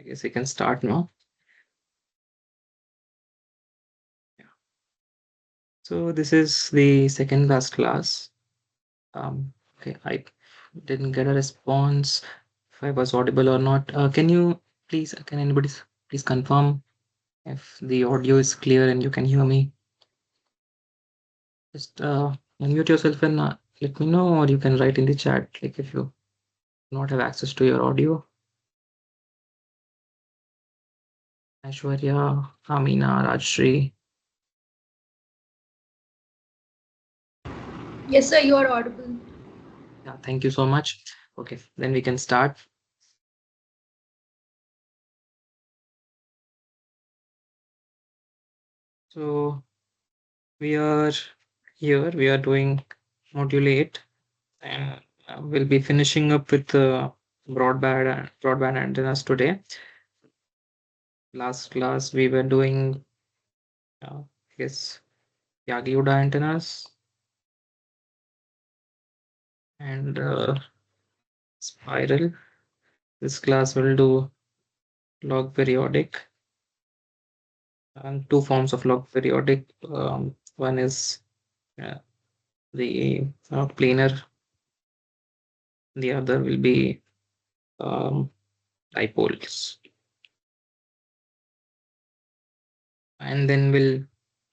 guess you can start now. Yeah. So this is the second last class. Okay, I didn't get a response if I was audible or not. Can anybody please confirm if the audio is clear and you can hear me? Just unmute yourself and let me know, or you can write in the chat, like if you do not have access to your audio. Aishwarya, Amina, Rajshri. Yes, sir, you are audible. Yeah, thank you so much. Okay, then we can start. So we are we are doing module 8, and we'll be finishing up with the broadband antennas today. Last class we were doing, I guess, Yagi-Uda antennas and spiral. This class will do log periodic, and two forms of log periodic. One is uh, the planar, the other will be um, dipoles. And then we'll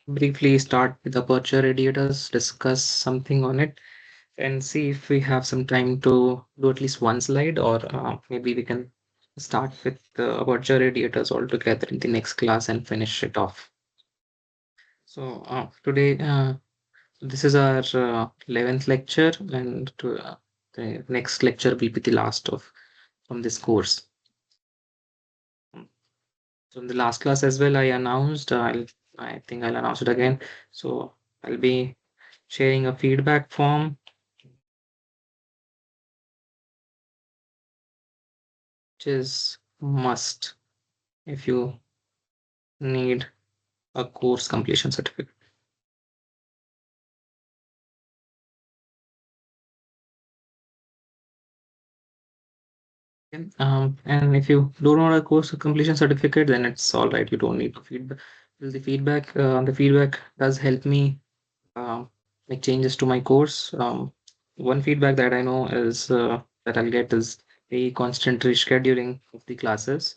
briefly start with aperture radiators, discuss something on it, and see if we have some time to do at least one slide, or maybe we can start with the aperture radiators altogether in the next class and finish it off. So today, this is our 11th lecture, and the next lecture will be the last of from this course. So in the last class as well, I announced, I think I'll announce it again. So I'll be sharing a feedback form, which is must if you need a course completion certificate. And if you don't want a course completion certificate, then it's all right. You don't need to feedback. The feedback does help me make changes to my course. One feedback that I know is that I'll get is the constant rescheduling of the classes.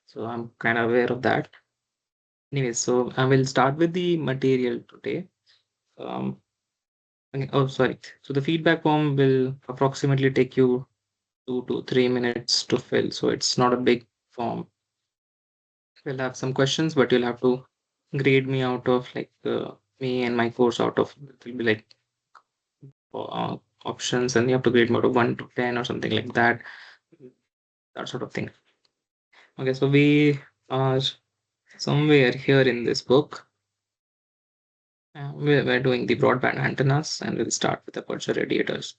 So I'm kind of aware of that. Anyway, so I will start with the material today. Um, okay, oh, sorry. So the feedback form will approximately take you 2 to 3 minutes to fill. So it's not a big form. We'll have some questions, but you'll have to grade me out of like me and my course out of, it will be like options, and you have to grade me out of 1 to 10 or something like that, that sort of thing. Okay, so we are somewhere here in this book. We're doing the broadband antennas, and we'll start with aperture radiators.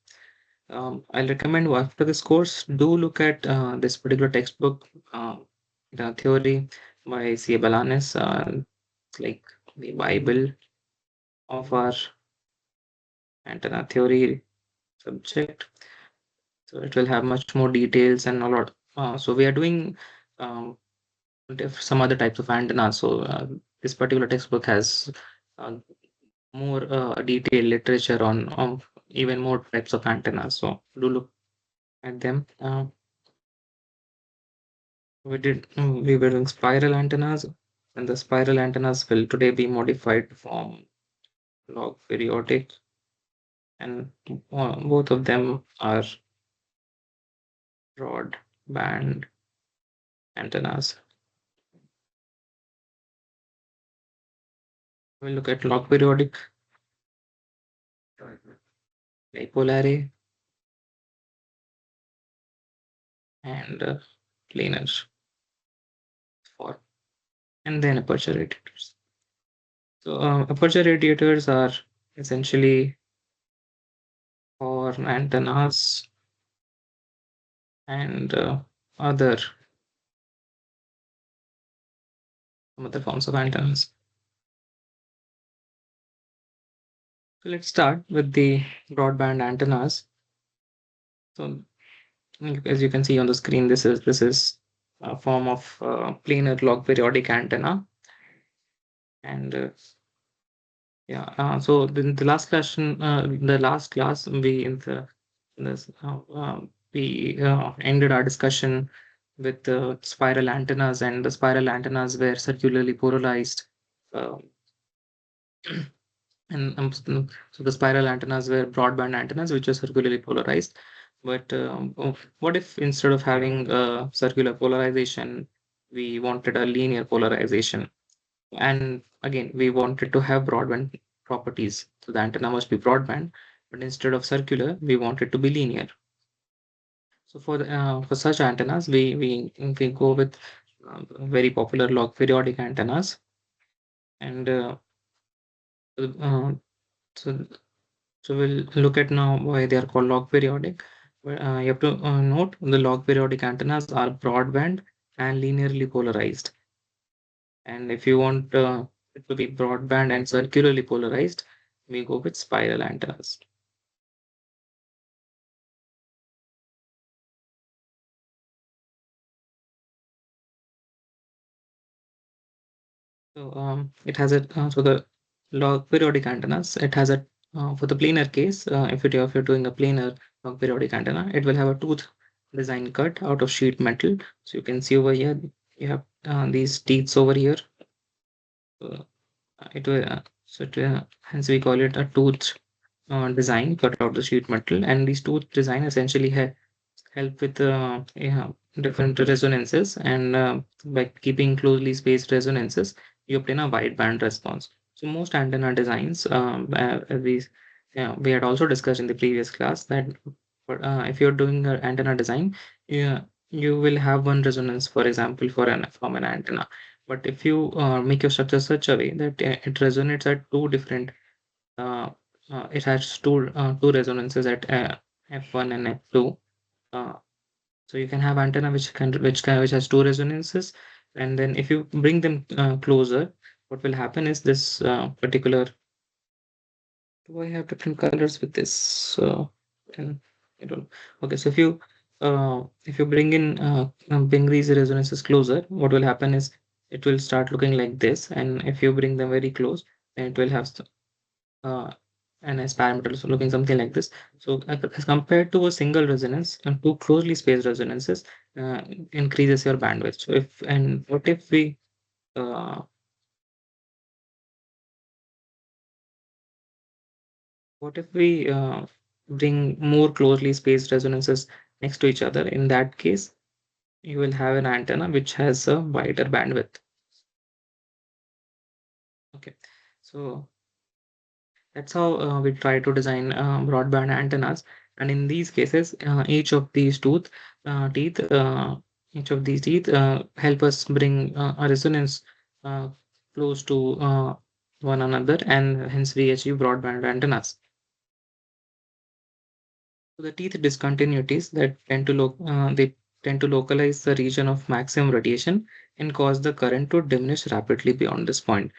I'll recommend after this course, do look at this particular textbook, the theory by C.A. Balanis. It's like the Bible of our antenna theory subject. So it will have much more details and a lot. So we are doing um, some other types of antennas. So this particular textbook has uh, more detailed literature on even more types of antennas. So do look at them. We were doing spiral antennas, and the spiral antennas will today be modified from log periodic, and both of them are broadband antennas. We'll look at log periodic, dipole array, and planar for, and then aperture radiators. So aperture radiators are essentially for antennas and other some other forms of antennas. So let's start with the broadband antennas. So as you can see on the screen, this is form of planar log periodic antenna. And yeah, so the last class we in this we ended our discussion with the spiral antennas, and the spiral antennas were circularly polarized. Uh, and so the spiral antennas were broadband antennas, which are circularly polarized. But what if instead of having circular polarization, we wanted a linear polarization? And again, we wanted to have broadband properties. So the antenna must be broadband, but instead of circular, we want it to be linear. So for such antennas, we go with very popular log periodic antennas, and uh, so so we'll look at now why they are called log periodic. But you have to note the log periodic antennas are broadband and linearly polarized. And if you want it to be broadband and circularly polarized, we go with spiral antennas. So it has a so the log periodic antennas. It has a for the planar case. If you're doing a planar log periodic antenna, it will have a tooth design cut out of sheet metal. So you can see over here, you have these teeth over here. Uh, it will hence we call it a tooth design cut out the sheet metal, and these tooth design essentially help with yeah, different resonances, and by keeping closely spaced resonances, you obtain a wide band response. So most antenna designs, we had also discussed in the previous class that if you're doing an antenna design, you will have one resonance, for example, from an antenna. But if you make your structure such a way that it resonates at two different, uh, it has two resonances at f1 and f2. Uh, so you can have antenna which has two resonances, and then if you bring them closer, what will happen is this particular. Do I have different colors with this? And I don't know. Okay, so if you bring these resonances closer, what will happen is it will start looking like this, and if you bring them very close, then it will have uh, an S parameter so looking something like this. So as compared to a single resonance, and two closely spaced resonances uh, increases your bandwidth. So if and uh, what if we bring more closely spaced resonances next to each other? In that case, you will have an antenna which has a wider bandwidth. Okay, so that's how we try to design broadband antennas. And in these cases, teeth, each of these teeth help us bring a resonance uh, close to one another, and hence we achieve broadband antennas. So the teeth discontinuities they tend to localize the region of maximum radiation and cause the current to diminish rapidly beyond this point.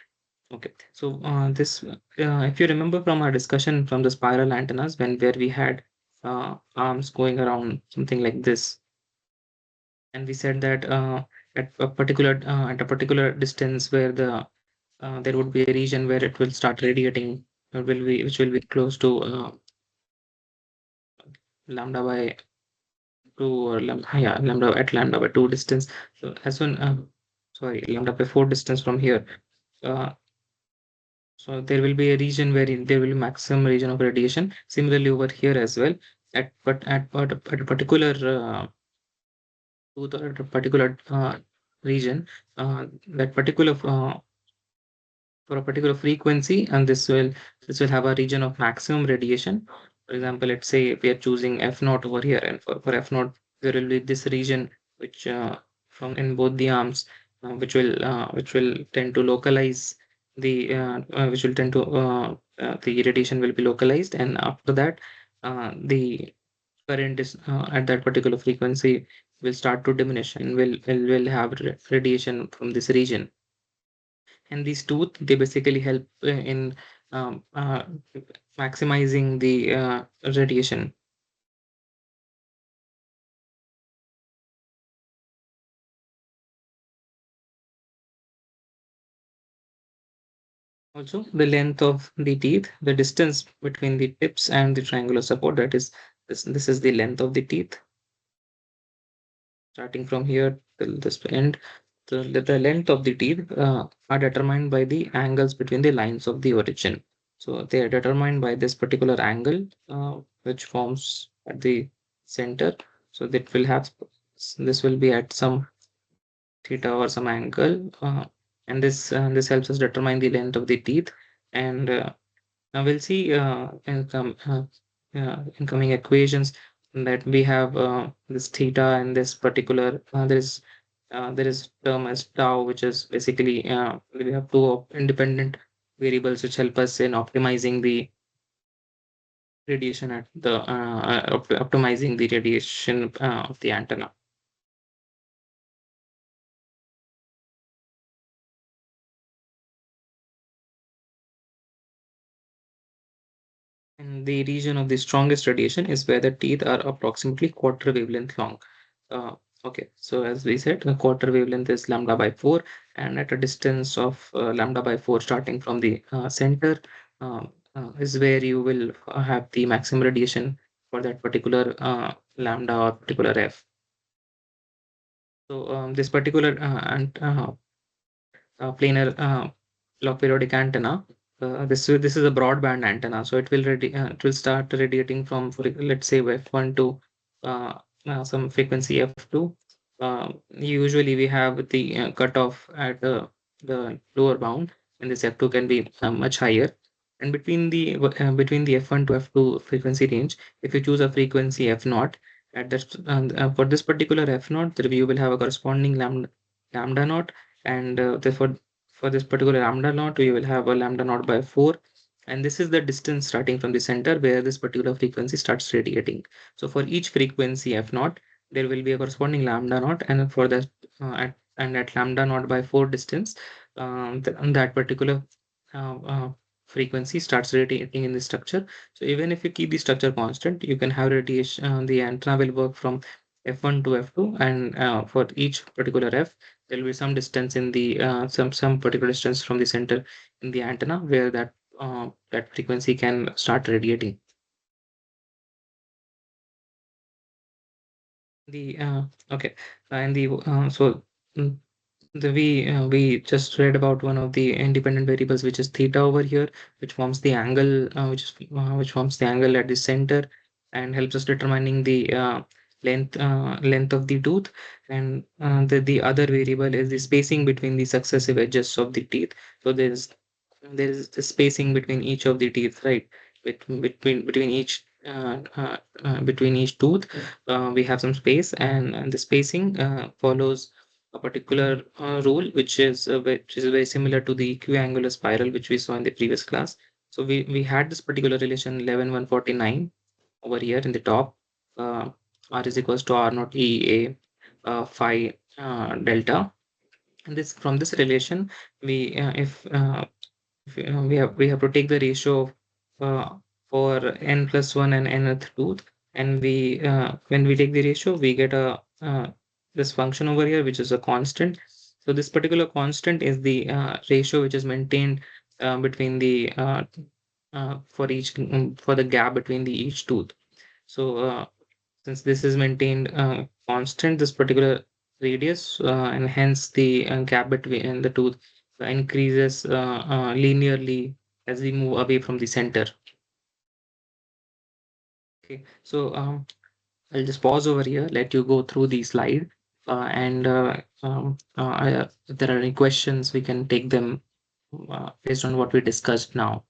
Okay, so if you remember from our discussion from the spiral antennas, where we had arms going around something like this, and we said that at a particular distance where there would be a region where it will start radiating, which will be close to lambda by two, or lambda by two distance. So as soon sorry, lambda by four distance from here. Uh, So there will be a region where there will be maximum region of radiation. Similarly, over here as well, at a particular tooth, or at a particular region, that particular for a particular frequency, and this will have a region of maximum radiation. For example, let's say we are choosing f naught over here, and for f naught there will be this region which from in both the arms, which will tend to localize which will tend to the radiation will be localized, and after that the current is at that particular frequency will start to diminish, and will have radiation from this region. And these tooth, they basically help in um, uh, maximizing the radiation. Also, the length of the teeth, the distance between the tips and the triangular support, that is, this is the length of the teeth, starting from here till this end. The length of the teeth are determined by the angles between the lines of the origin. So they are determined by this particular angle, which forms at the center. So that will have, this will be at some theta or some angle, and this helps us determine the length of the teeth. And we'll see in coming equations that we have this theta and this particular there is term as tau, which is basically we have two independent variables which help us in optimizing the radiation at the optimizing the radiation of the antenna. And the region of the strongest radiation is where the teeth are approximately quarter wavelength long. Uh, okay, so as we said, the quarter wavelength is lambda by 4, and at a distance of lambda by 4 starting from the center is where you will have the maximum radiation for that particular lambda or particular f. So this particular planar log periodic antenna. This is a broadband antenna, so it will start radiating from, let's say, f1 to some frequency f2. Usually we have the cutoff at the lower bound, and this f2 can be much higher. And between the f1 to f2 frequency range, if you choose a frequency f0, at that for this particular f0, you will have a corresponding lambda naught, and therefore for this particular lambda naught we will have a lambda naught by 4, and this is the distance starting from the center where this particular frequency starts radiating. So for each frequency f naught there will be a corresponding lambda naught, and for that at lambda naught by 4 distance, that particular uh, uh, frequency starts radiating in the structure. So even if you keep the structure constant, you can have radiation, the antenna will work from f1 to f2, and for each particular f there will be some distance in the some particular distance from the center in the antenna where that frequency can start radiating. The okay, and the mm, we just read about one of the independent variables, which is theta over here, which forms the angle, which forms the angle at the center and helps us determining the length of the tooth. And the other variable is the spacing between the successive edges of the teeth. So there is the spacing between each of the teeth, right? Between each tooth, we have some space, and the spacing follows a particular rule, which is very similar to the equiangular spiral which we saw in the previous class. So we had this particular relation 11,149 over here in the top. Uh, R is equals to R naught E A phi delta. And this from this relation, we if, we have to take the ratio of for n plus 1 and nth tooth, and we when we take the ratio we get a this function over here which is a constant. So this particular constant is the ratio which is maintained between the for the gap between the each tooth. So since this is maintained constant, this particular radius, and hence the gap between the tooth increases linearly as we move away from the center. Okay, so I'll just pause over here, let you go through the slide, and if there are any questions, we can take them based on what we discussed now.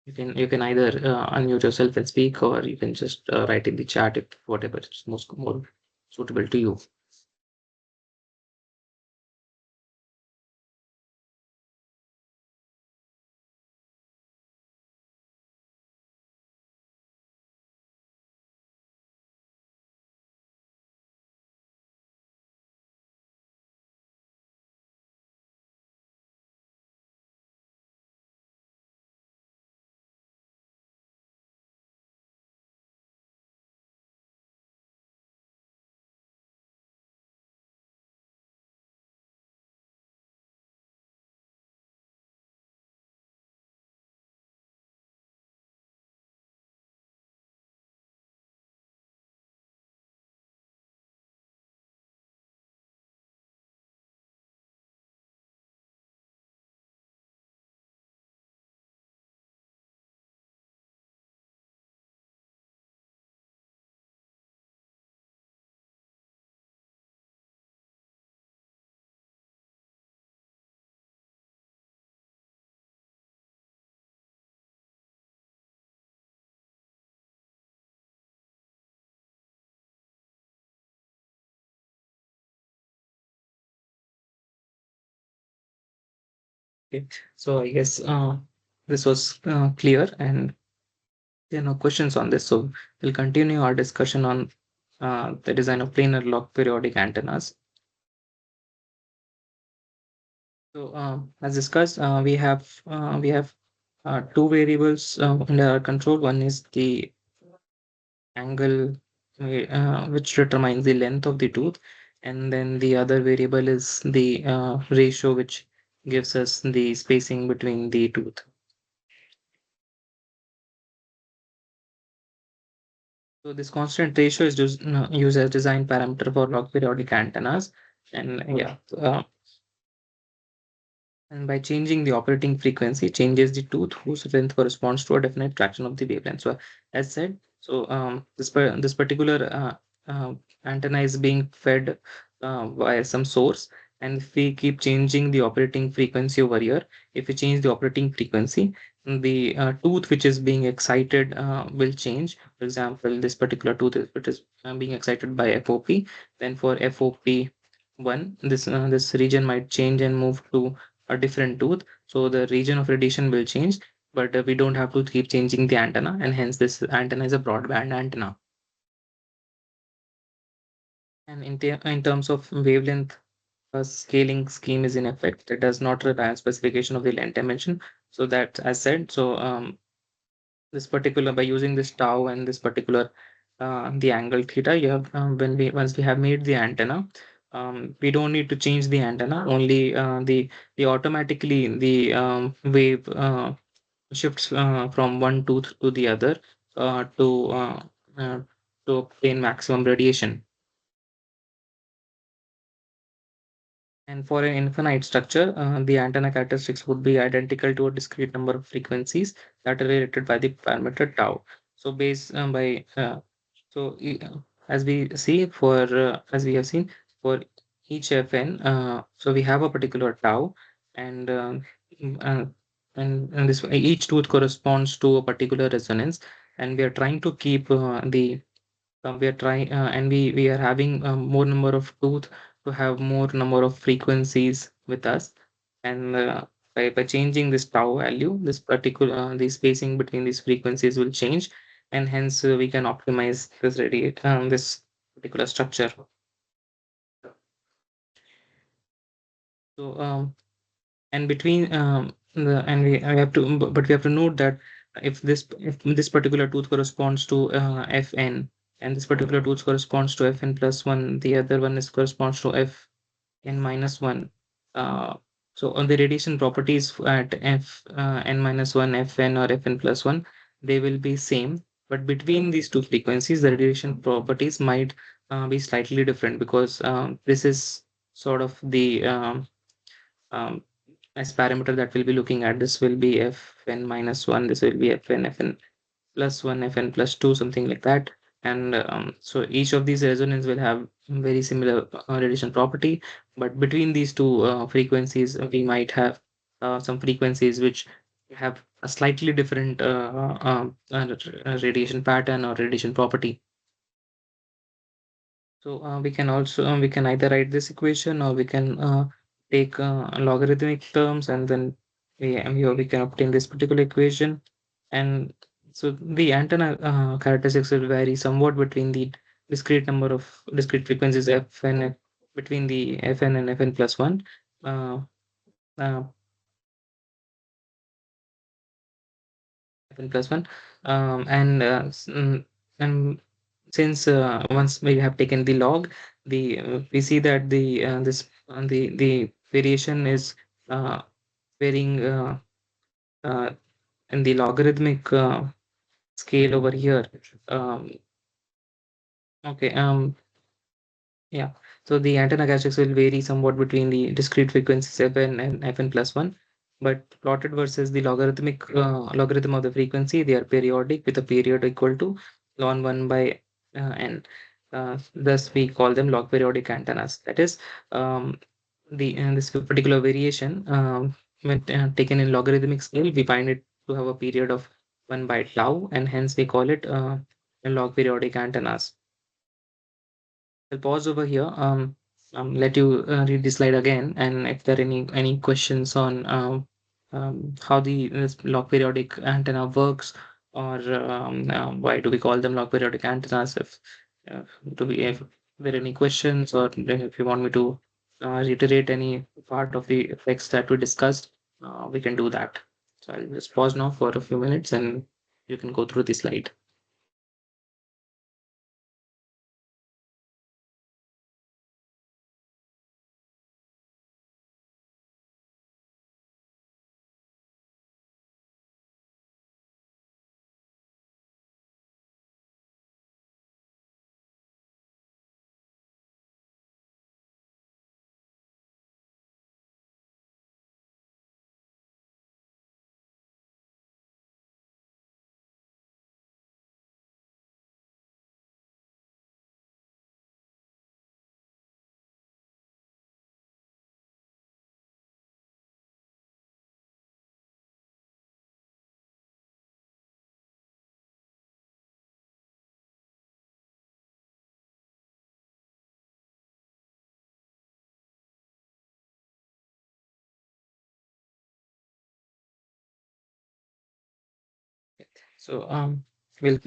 You can either unmute yourself and speak, or you can just write in the chat if whatever is most more suitable to you. Okay. So I guess this was clear, and there are no questions on this. So we'll continue our discussion on the design of planar log periodic antennas. So as discussed, we have two variables under our control. One is the angle, which determines the length of the tooth, and then the other variable is the ratio, which gives us the spacing between the tooth. So this constant ratio is used as design parameter for log periodic antennas, and yeah, and by changing the operating frequency, changes the tooth whose length corresponds to a definite fraction of the wavelength. So, as said, so this particular antenna is being fed by some source, and if we keep changing the operating frequency over here, if we change the operating frequency, the tooth which is being excited will change. For example, this particular tooth is, it is being excited by FOP. Then for FOP one, this region might change and move to a different tooth, so the region of radiation will change, but we don't have to keep changing the antenna, and hence this antenna is a broadband antenna. And in terms of wavelength, a scaling scheme is in effect. It does not rely on specification of the length dimension. So that, as said, so this particular, by using this tau and this particular the angle theta, you have when we once we have made the antenna, we don't need to change the antenna. Only the automatically the wave shifts from one tooth to the other uh, to obtain maximum radiation. And for an infinite structure, the antenna characteristics would be identical to a discrete number of frequencies that are related by the parameter tau. So based by so as we see for as we have seen for each fn, so we have a particular tau, and mm, uh, and this each tooth corresponds to a particular resonance, and we are trying to keep the we are trying and we are having more number of tooth to have more number of frequencies with us, and by changing this tau value, this particular the spacing between these frequencies will change, and hence we can optimize this particular structure. So and between and we have to but we have to note that if this particular tooth corresponds to fn, and this particular tooth corresponds to fn plus 1, the other one is corresponds to fn minus 1. uh, so on the radiation properties at n minus 1, fn or fn plus 1, they will be same, but between these two frequencies the radiation properties might be slightly different, because this is sort of the um, as parameter that we'll be looking at. This will be fn minus 1, this will be fn plus 1, fn plus 2, something like that. And so each of these resonance will have very similar radiation property, but between these two frequencies we might have some frequencies which have a slightly different radiation pattern or radiation property. So we can either write this equation, or we can take logarithmic terms, and then we can obtain this particular equation. And so the antenna characteristics will vary somewhat between the discrete frequencies fn, between the fn and fn plus 1. Uh, uh, fn plus 1 and since once we have taken the log, the we see that the variation is uh, varying uh, in the logarithmic scale over here. um, okay Yeah, so the antenna characteristics will vary somewhat between the discrete frequencies fn and fn plus 1, but plotted versus the logarithm of the frequency, they are periodic with a period equal to ln 1 by n. Thus, we call them log periodic antennas. That is, the this particular variation, when taken in logarithmic scale, we find it to have a period of 1 by tau, and hence we call it log periodic antennas. I'll pause over here. Let you read the slide again, and if there are any questions on how the this log periodic antenna works, or why do we call them log periodic antennas? Uh, if there are any questions, or if you want me to reiterate any part of the effects that we discussed, we can do that. So I'll just pause now for a few minutes, and you can go through the slide. So we'll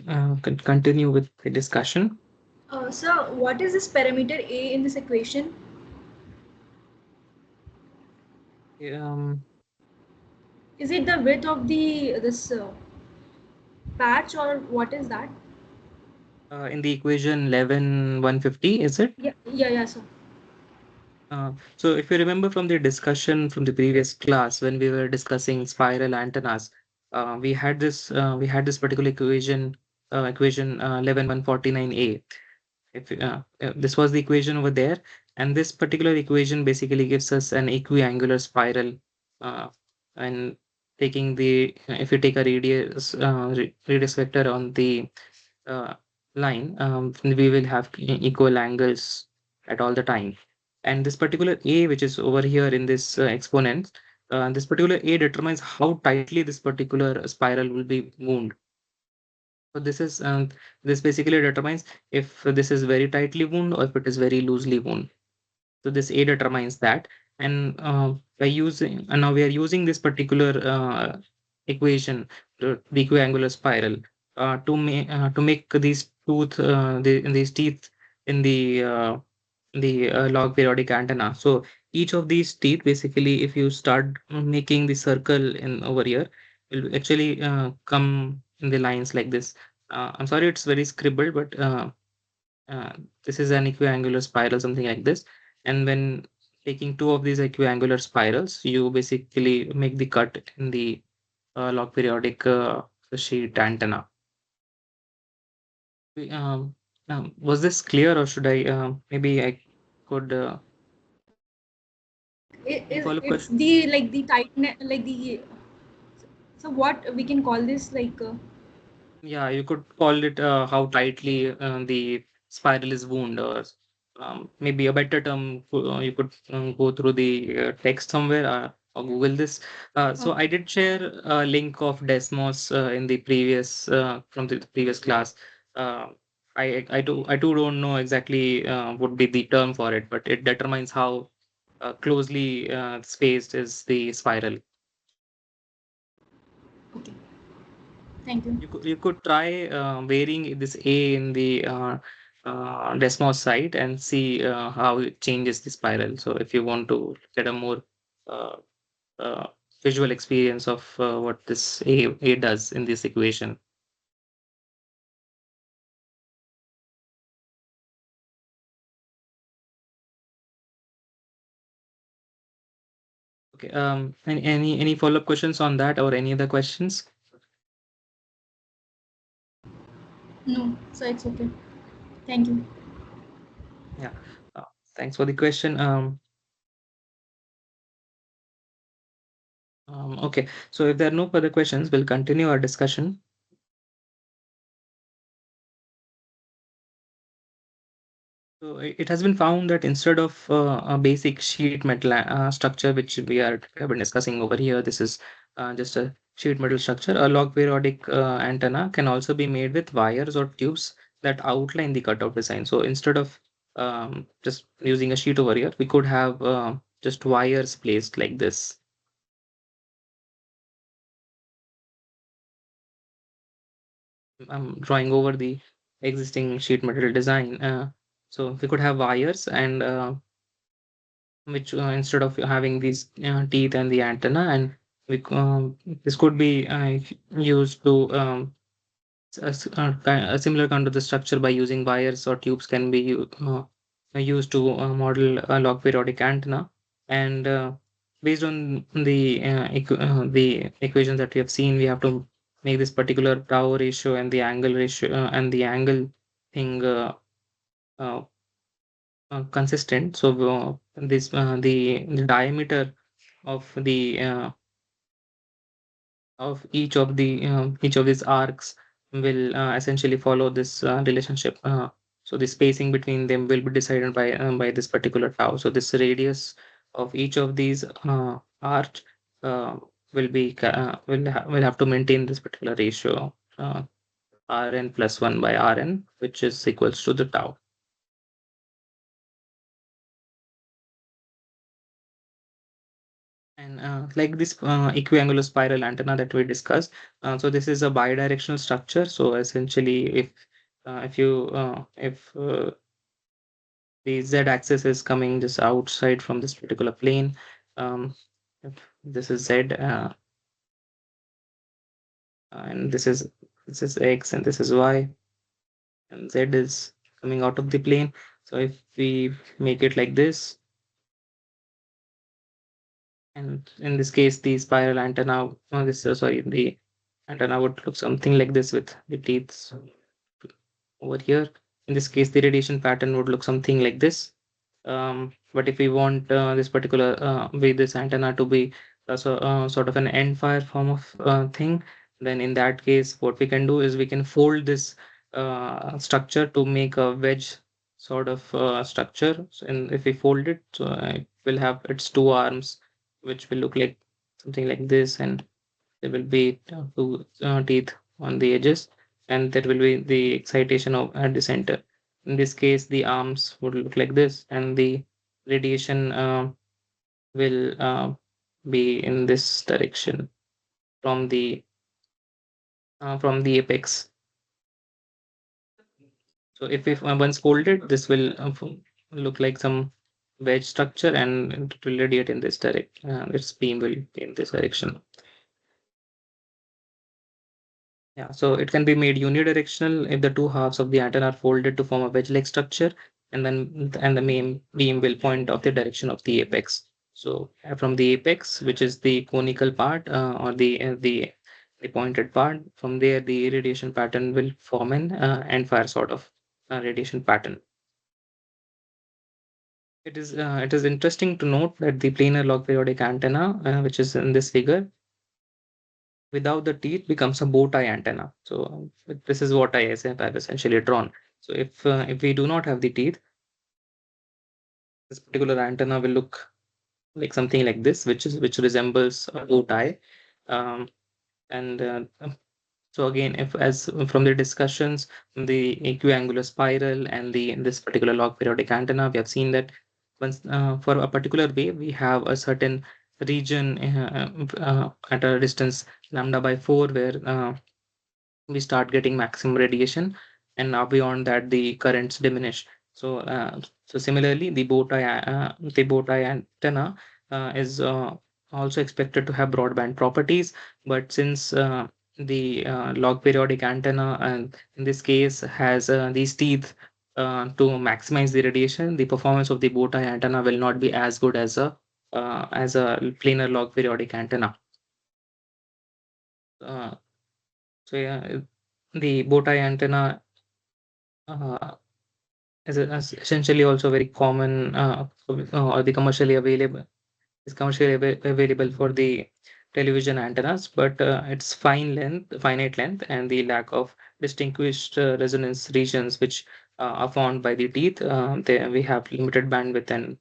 continue with the discussion. Sir, what is this parameter A in this equation? Um, Is it the width of the this patch or what is that? in the equation 11 150, is it? Yeah, yeah, yeah, sir. So if you remember from the discussion from the previous class when we were discussing spiral antennas, we had this particular equation 11149A. If This was the equation over there, and this particular equation basically gives us an equiangular spiral, uh, and taking the if you take a radius vector on the uh, line, we will have equal angles at all the time. And this particular A, which is over here in this exponent, this particular A determines how tightly this particular spiral will be wound. So this basically determines if this is very tightly wound or if it is very loosely wound. So this A determines that, and now we are using this particular equation, the equiangular spiral, to make these teeth in the log periodic antenna. So each of these teeth, basically, if you start making the circle in over here, will actually come in the lines like this. I'm sorry, it's very scribbled, but uh, this is an equiangular spiral, something like this. And when taking two of these equiangular spirals, you basically make the cut in the log periodic sheet antenna. We- was this clear, or should I maybe I could any Is follow-up it's question? the like the tightness like the so what we can call this like Yeah, you could call it how tightly the spiral is wound, or maybe a better term. You could go through the text somewhere, or Google this. So I okay. did share a link of Desmos in the previous from the previous class. Uh, I too don't know exactly would be the term for it, but it determines how closely spaced is the spiral. Okay. Thank you. You could try varying this A in the Desmos site and see how it changes the spiral. So if you want to get a more uh, uh, visual experience of what this A does in this equation. Okay. Any follow-up questions on that, or any other questions? No, so it's okay. Thank you. Yeah. Uh, Thanks for the question. Okay. So if there are no further questions, we'll continue our discussion. So it has been found that instead of a basic sheet metal structure, which have been discussing over here, this is just a sheet metal structure. A log periodic antenna can also be made with wires or tubes that outline the cutout design. So instead of just using a sheet over here, we could have just wires placed like this. I'm drawing over the existing sheet metal design. So we could have wires and which instead of having these teeth and the antenna, and this could be used to a similar kind of the structure by using wires or tubes can be used to model a log periodic antenna. And based on the equations that we have seen, we have to make this particular tau ratio and the angle ratio and the angle thing uh, consistent. So the diameter of the of each of these arcs will essentially follow this relationship. So the spacing between them will be decided by this particular tau. So this radius of each of these arch uh, will have to maintain this particular ratio, Rn plus 1 by Rn, which is equals to the tau. And like this equiangular spiral antenna that we discussed, so this is a bidirectional structure. So essentially, if the z-axis is coming just outside from this particular plane, if this is z, and this is x, and this is y, and z is coming out of the plane. So if we make it like this, and in this case, the spiral antenna, the antenna would look something like this with the teeth over here. In this case, the radiation pattern would look something like this. But if we want this particular way this antenna to be sort of an end fire form of thing, then in that case, what we can do is we can fold this structure to make a wedge sort of structure. So, and if we fold it, so it will have its two arms, which will look like something like this, and there will be two teeth on the edges, and there will be the excitation of at the center. In this case, the arms would look like this, and the radiation will be in this direction from the apex. So if we once folded, this will look like some wedge structure, and it will radiate in this direction. Its beam will be in this direction. Yeah, so it can be made unidirectional if the two halves of the antenna are folded to form a wedge-like structure, and the main beam will point off the direction of the apex. So from the apex, which is the conical part or the pointed part, from there the radiation pattern will form an end fire sort of radiation pattern. It is interesting to note that the planar log periodic antenna, which is in this figure, without the teeth becomes a bow tie antenna. So this is what I've essentially drawn. So if we do not have the teeth, this particular antenna will look like something like this, which resembles a bow tie. Um, and So again, if as from the discussions, the equiangular spiral and the this particular log periodic antenna, we have seen that once for a particular wave, we have a certain region at a distance lambda by 4 where we start getting maximum radiation, and now beyond that the currents diminish. So similarly, the bow tie antenna is also expected to have broadband properties, but since the log periodic antenna, and in this case has these teeth to maximize the radiation, the performance of the bow tie antenna will not be as good as a planar log periodic antenna. uh, so yeah, the bow tie antenna uh, is essentially also very common, or the commercially available is commercially available for the television antennas, but its finite length, and the lack of distinguished resonance regions which are found by the teeth, we have limited bandwidth, and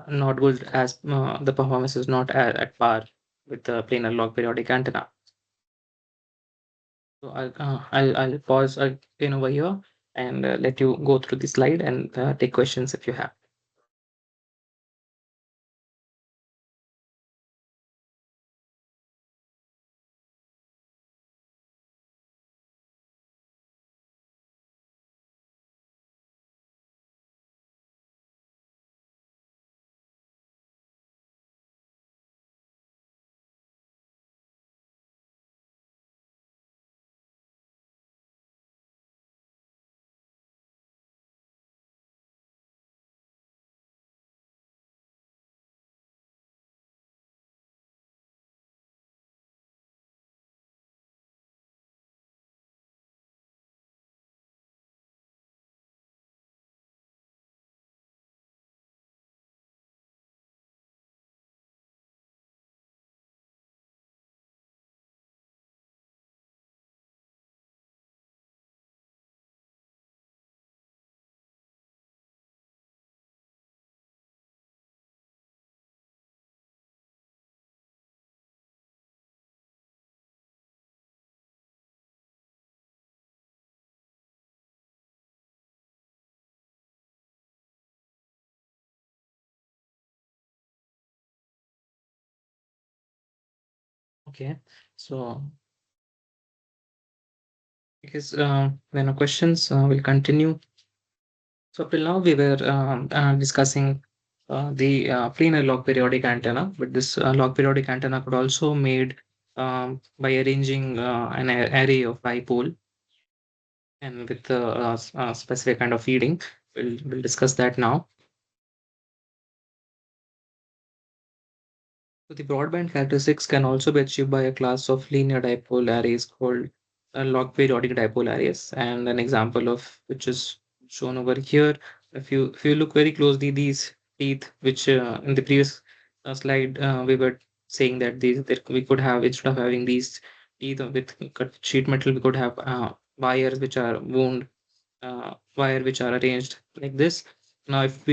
not good as the performance is not at par with the planar log periodic antenna. So I'll pause again over here and let you go through the slide and take questions if you have. Okay. So because then questions will continue. So up till now we were discussing the planar log periodic antenna, but this log periodic antenna could also made by arranging an array of dipole and with specific kind of feeding. We'll discuss that now. So the broadband characteristics can also be achieved by a class of linear dipole arrays called log periodic dipole arrays, and an example of which is shown over here. If you look very closely, these teeth, which in the previous slide we were saying that these that we could have, instead of having these teeth with cut sheet metal, we could have wires which are wound wire which are arranged like this. Now, if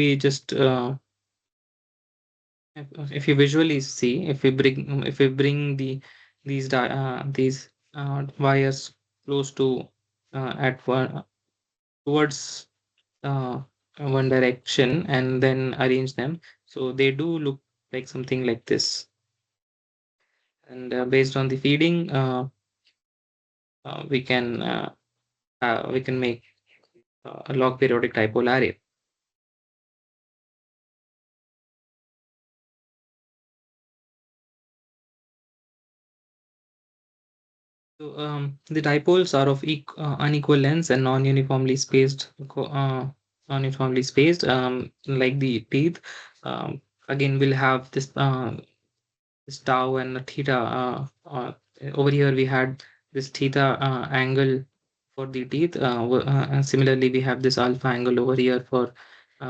you visually see, if we bring these wires close to at one towards uh, one direction and then arrange them, so they do look like something like this. And based on the feeding, we can make a log periodic dipole array. So the dipoles are of unequal lengths and non-uniformly spaced, like the teeth. Um, Again, we'll have this tau and a theta. Over here, we had this theta angle for the teeth. And similarly, we have this alpha angle over here for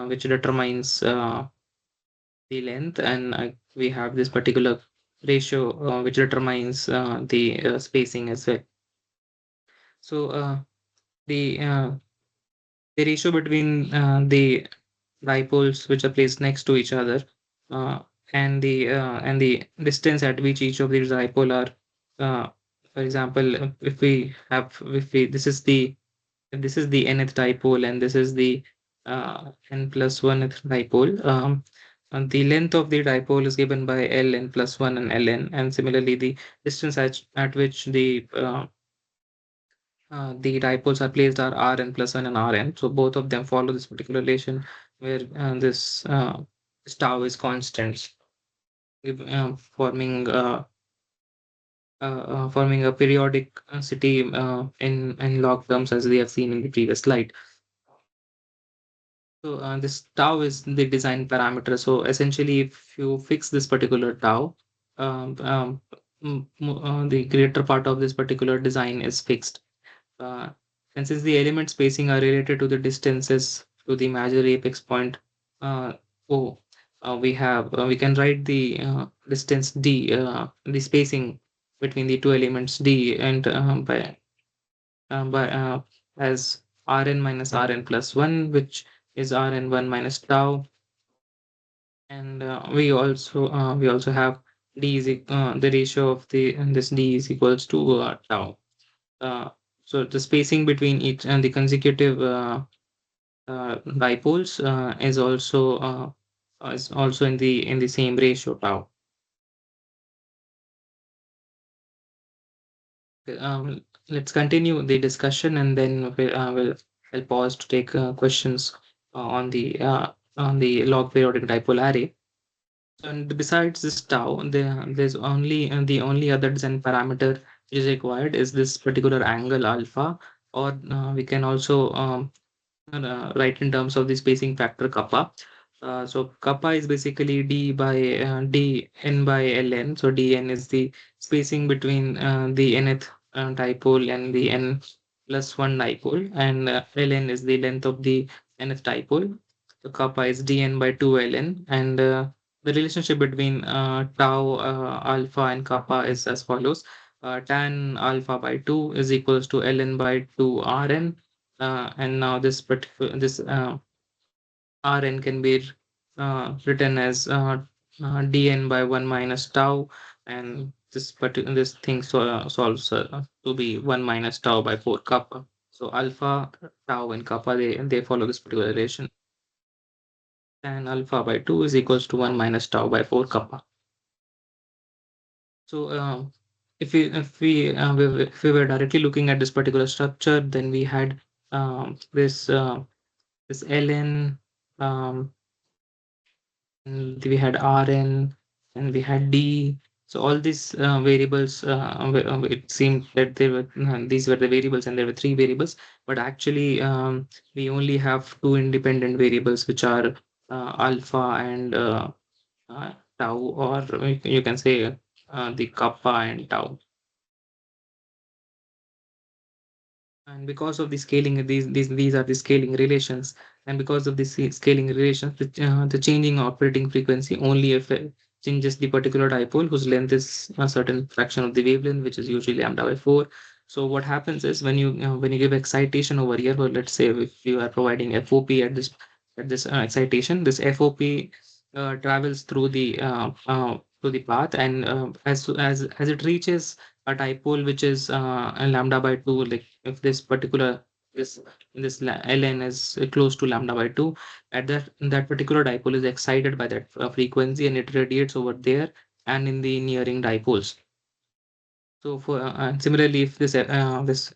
which determines the length, and we have this particular ratio which determines the spacing as well. So the ratio between the dipoles which are placed next to each other uh, and the distance at which each of these dipole are, for example, if we this is the nth dipole and this is the n plus 1th dipole. And the length of the dipole is given by ln plus 1 and ln, and similarly the distance at which the dipoles are placed are Rn plus 1 and Rn. So both of them follow this particular relation where this tau is constant, forming forming a periodicity in log terms as we have seen in the previous slide. So this tau is the design parameter. So essentially, if you fix this particular tau, the greater part of this particular design is fixed. Uh, and since the element spacing are related to the distances to the imaginary apex point O, we can write the distance d, the spacing between the two elements d, and by as Rn minus Rn plus 1, which is Rn1 minus tau. And we also have the ratio of this d is equals to tau. Uh, so the spacing between each and the consecutive dipoles is also in the same ratio tau. Let's continue the discussion, and then I'll pause to take questions on the log periodic dipole array. And besides this tau, there's only the only other design parameter which is required is this particular angle alpha, or we can also write in terms of the spacing factor kappa. So kappa is basically d n by ln. So dn is the spacing between the nth dipole and the n plus 1 dipole, and ln is the length of the nth dipole. So kappa is dn by 2 ln, and the relationship between tau, alpha, and kappa is as follows. Tan alpha by 2 is equals to ln by 2 Rn, and now this Rn can be written as dn by 1 minus tau, and this thing solves to be 1 minus tau by 4 kappa. So alpha, tau, and kappa, they follow this particular relation. Tan alpha by 2 is equals to 1 minus tau by 4 kappa. So if we were directly looking at this particular structure, then we had this ln, um, and we had Rn, and we had D. So all these variables, it seemed that they were these were the variables, and there were three variables. But actually, we only have two independent variables, which are alpha and tau, or you can say the kappa and tau. And because of the scaling, these are the scaling relations. And because of the scaling relations, the changing operating frequency only changes the particular dipole whose length is a certain fraction of the wavelength, which is usually lambda by 4. So what happens is when you give excitation over here, or let's say if you are providing FOP at this excitation, this FOP travels through the path, and as it reaches a dipole which is a lambda by 2, like if this particular this ln is close to lambda by 2, at that particular dipole is excited by that frequency, and it radiates over there and in the nearing dipoles. So for similarly, if this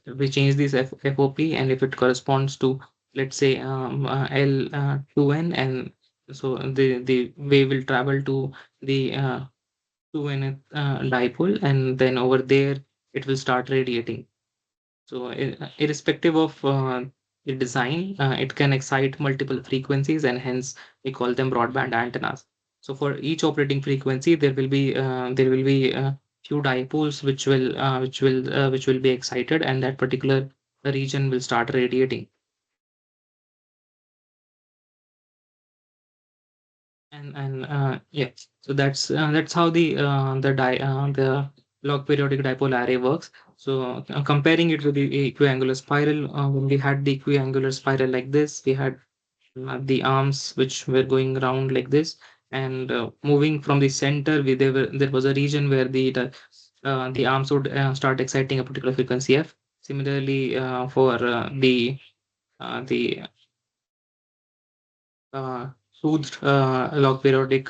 we change this FOP, and if it corresponds to, let's say, L2n, and so the wave will travel to the 2n dipole, and then over there it will start radiating. So irrespective of the design, it can excite multiple frequencies, and hence we call them broadband antennas. So for each operating frequency, there will be few dipoles which will be excited, and that particular region will start radiating. And yeah, so that's how the log periodic dipole array works. So comparing it with the equiangular spiral, when we had the equiangular spiral like this, we had the arms which were going around like this, and moving from the center, there was a region where the arms would start exciting a particular frequency f. Similarly, for the soothed log periodic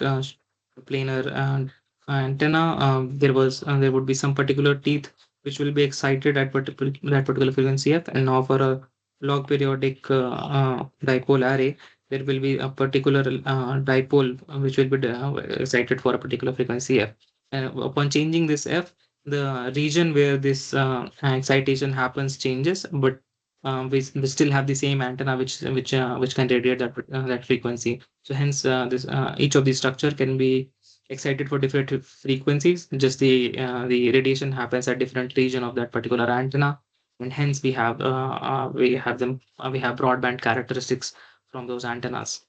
planar antenna, there would be some particular teeth which will be excited at that particular frequency f. And now for a log periodic dipole array, there will be a particular dipole which will be excited for a particular frequency f. And upon changing this f, the region where this excitation happens changes, but we still have the same antenna which can radiate that frequency. So hence this each of these structure can be excited for different frequencies. Just the radiation happens at different region of that particular antenna, and hence we have broadband characteristics from those antennas.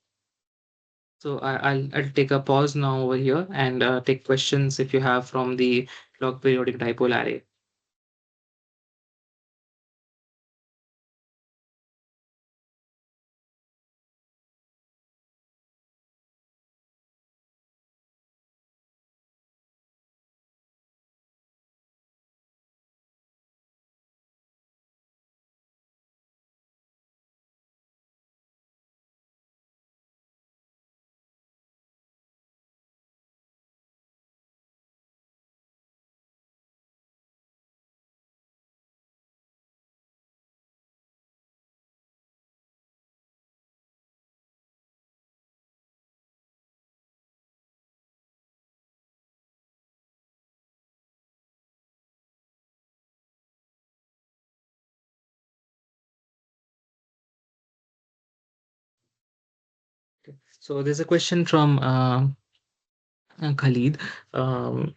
So I'll take a pause now over here and take questions if you have from the log periodic dipole array. So there's a question from Khalid. Um,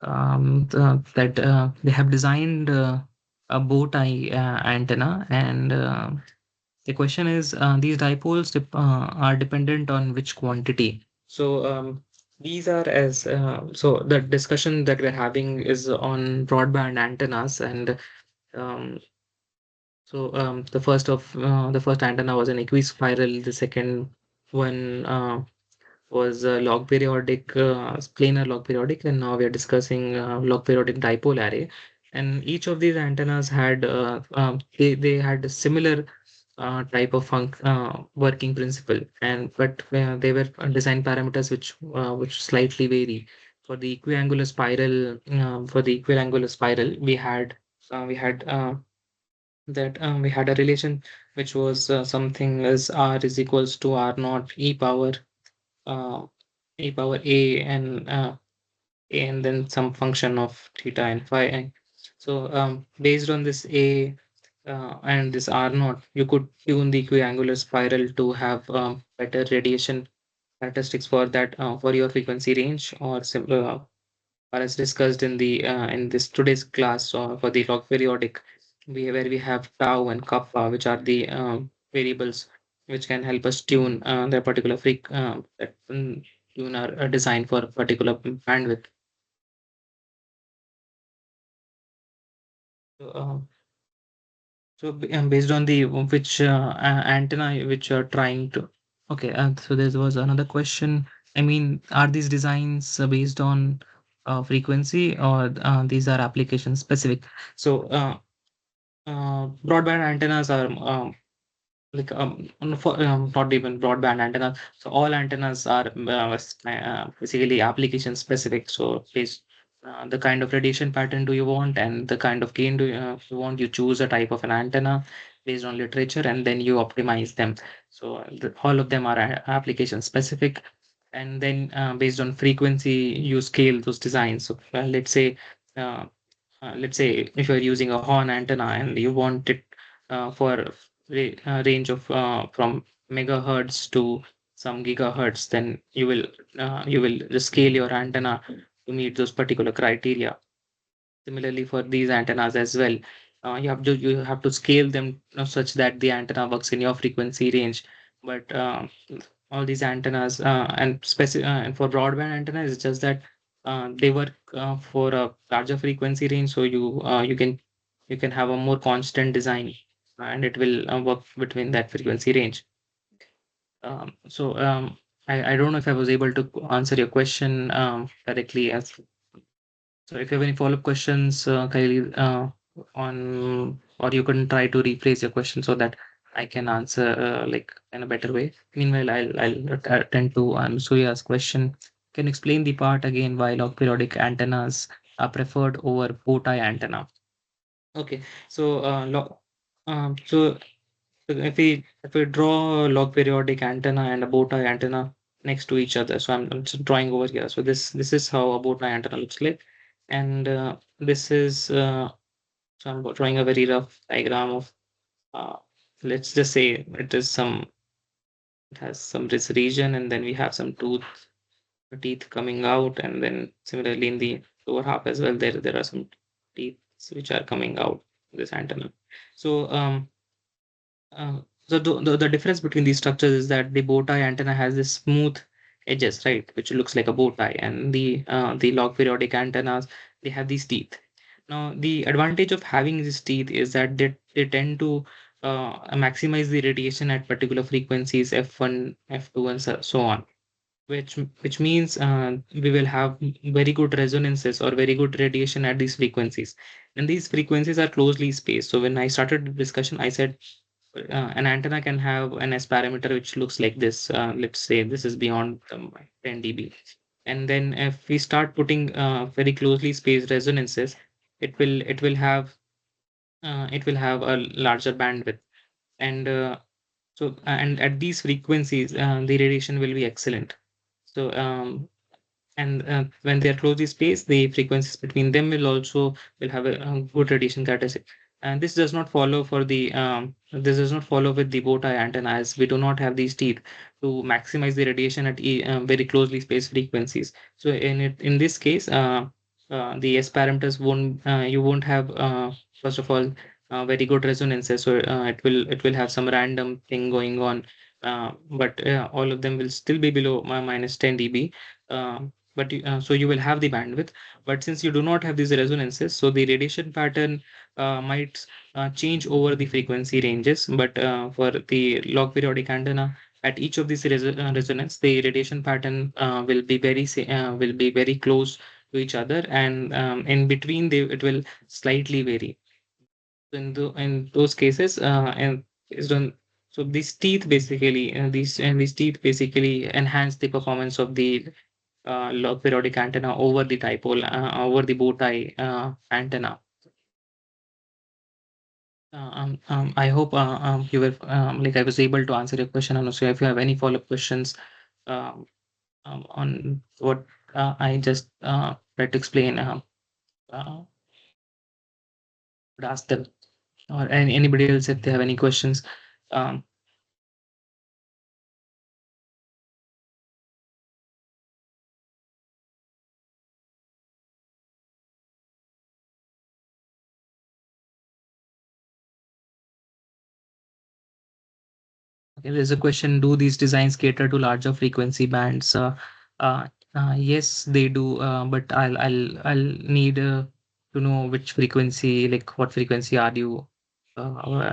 that they have designed a bow tie antenna, and the question is, these dipoles are dependent on which quantity? So these are as so the discussion that we're having is on broadband antennas, and um, the first antenna was an equispiral. The second one was log periodic, planar log periodic, and now we are discussing log periodic dipole array. And each of these antennas had they had a similar type of working principle, and but they were design parameters which slightly vary. for the equiangular spiral, we had that we had a relation which was something as r is equals to r naught uh, e power a and then some function of theta and phi. And so based on this a and this r naught, you could tune the equiangular spiral to have better radiation characteristics for that for your frequency range, or as discussed in this today's class for the log periodic, where we have tau and kappa, which are the variables which can help us tune the particular tune our design for a particular bandwidth. So, based on the which antenna which you're trying to. Okay, so there was another question. I mean, are these designs based on frequency, or these are application specific? So, broadband antennas are not even broadband antennas. So all antennas are basically application specific. So based the kind of radiation pattern do you want, and the kind of gain do you want, you choose a type of an antenna based on literature, and then you optimize them. So all of them are application specific, and then based on frequency you scale those designs. So uh, let's say if you're using a horn antenna and you want it for range of from megahertz to some gigahertz, then you will just scale your antenna to meet those particular criteria. Similarly, for these antennas as well, you have to scale them such that the antenna works in your frequency range. But all these antennas and for broadband antennas, it's just that they work for a larger frequency range, so you can have a more constant design, and it will work between that frequency range. So I don't know if I was able to answer your question correctly. So if you have any follow-up questions, Kylie, or you can try to rephrase your question so that I can answer like in a better way. Meanwhile, I'll attend to Surya's question. Can you explain the part again why log periodic antennas are preferred over bow tie antenna? Okay, so so if we draw a log periodic antenna and a bow tie antenna next to each other, so I'm just drawing over here. So this is how a bow tie antenna looks like, and this is so I'm drawing a very rough diagram of uh, let's just say it has some this region, and then we have some teeth coming out, and then similarly in the lower half as well, there are some teeth which are coming out this antenna. So so the difference between these structures is that the bow tie antenna has this smooth edges, right, which looks like a bow tie, and the log periodic antennas, they have these teeth. Now, the advantage of having these teeth is that they tend to maximize the radiation at particular frequencies, f1, f2, and so on, which means we will have very good resonances or very good radiation at these frequencies, and these frequencies are closely spaced. So when I started the discussion, I said an antenna can have an S parameter which looks like this. Let's say this is beyond 10 dB. And then if we start putting very closely spaced resonances, it will have a larger bandwidth. And and at these frequencies, the radiation will be excellent. So and when they are closely spaced, the frequencies between them will have a good radiation characteristic. And this does not follow with the bow tie antenna, as we do not have these teeth to maximize the radiation at very closely spaced frequencies. So in this case, the S parameters won't you won't have first of all very good resonances. So it will have some random thing going on, but all of them will still be below minus 10 dB. So you will have the bandwidth, but since you do not have these resonances, so the radiation pattern might change over the frequency ranges. But for the log periodic antenna, at each of these resonance, the radiation pattern will be very close to each other, and in between it will slightly vary. So in those cases, and based on so these teeth basically enhance the performance of the log periodic antenna over the dipole, over the bow tie antenna. I hope you were like I was able to answer your question. And also, if you have any follow-up questions um, on what I just tried to explain, would ask them, or anybody else if they have any questions. Um, Okay, there's a question: do these designs cater to larger frequency bands? Uh, yes, they do. But I'll need to know which frequency, like what frequency are you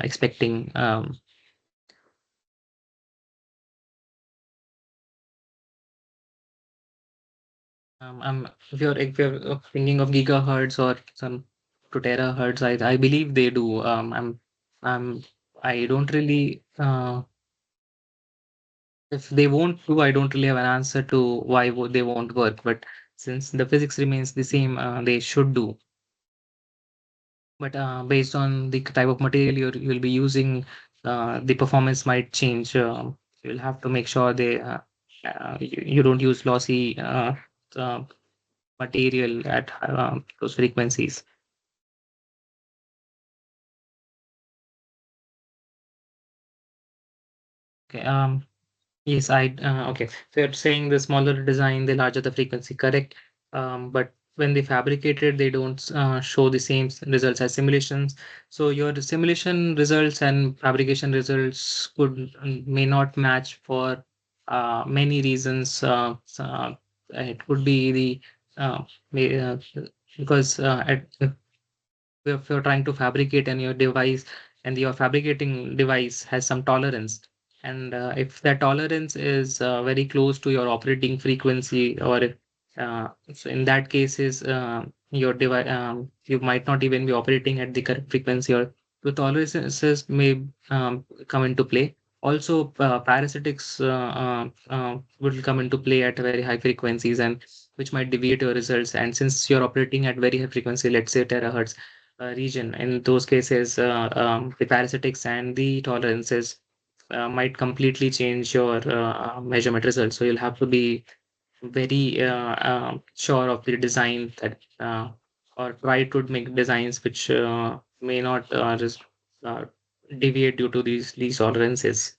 expecting? If you're thinking of gigahertz or some to terahertz, I believe they do. I'm I don't really if they won't do, I don't really have an answer to why they won't work. But since the physics remains the same, they should do. But based on the type of material you'll be using, the performance might change. You'll have to make sure you don't use lossy uh, material at those frequencies. Okay. Yes, okay. So you're saying the smaller the design, the larger the frequency, correct? But when they fabricated, they don't show the same results as simulations. So your simulation results and fabrication results may not match for many reasons. It could be the may, because if you're trying to fabricate and your device and your fabricating device has some tolerance, and if that tolerance is very close to your operating frequency, or if, so in that cases your device, you might not even be operating at the correct frequency, or the tolerances may come into play. Also parasitics will come into play at very high frequencies, and which might deviate your results. And since you're operating at very high frequency, let's say terahertz region. In those cases, the parasitics and the tolerances might completely change your measurement results. So you'll have to be very sure of the design that, or try to make designs which may not just uh, deviate due to these tolerances.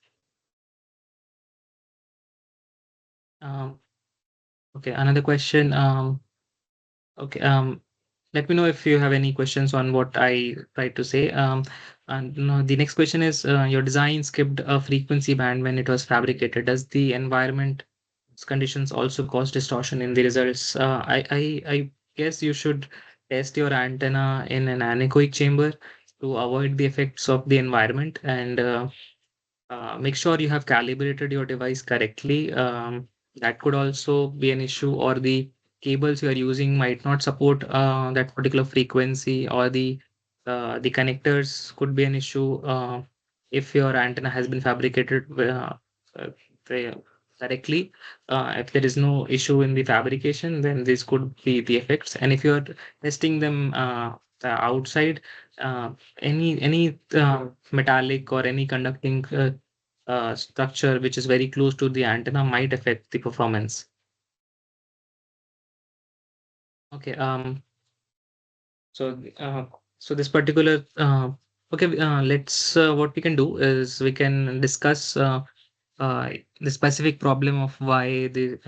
Um, okay, another question. Okay. Let me know if you have any questions on what I tried to say. And no, the next question is, your design skipped a frequency band when it was fabricated. Does the environment conditions also cause distortion in the results? I guess you should test your antenna in an anechoic chamber to avoid the effects of the environment, and make sure you have calibrated your device correctly. That could also be an issue, or the cables you are using might not support that particular frequency, or the connectors could be an issue. If your antenna has been fabricated uh, very correctly, if there is no issue in the fabrication, then this could be the effects. And if you are testing them outside, uh, any metallic or any conducting structure which is very close to the antenna might affect the performance. Okay. So so this particular okay. Let's what we can do is we can discuss the specific problem of why the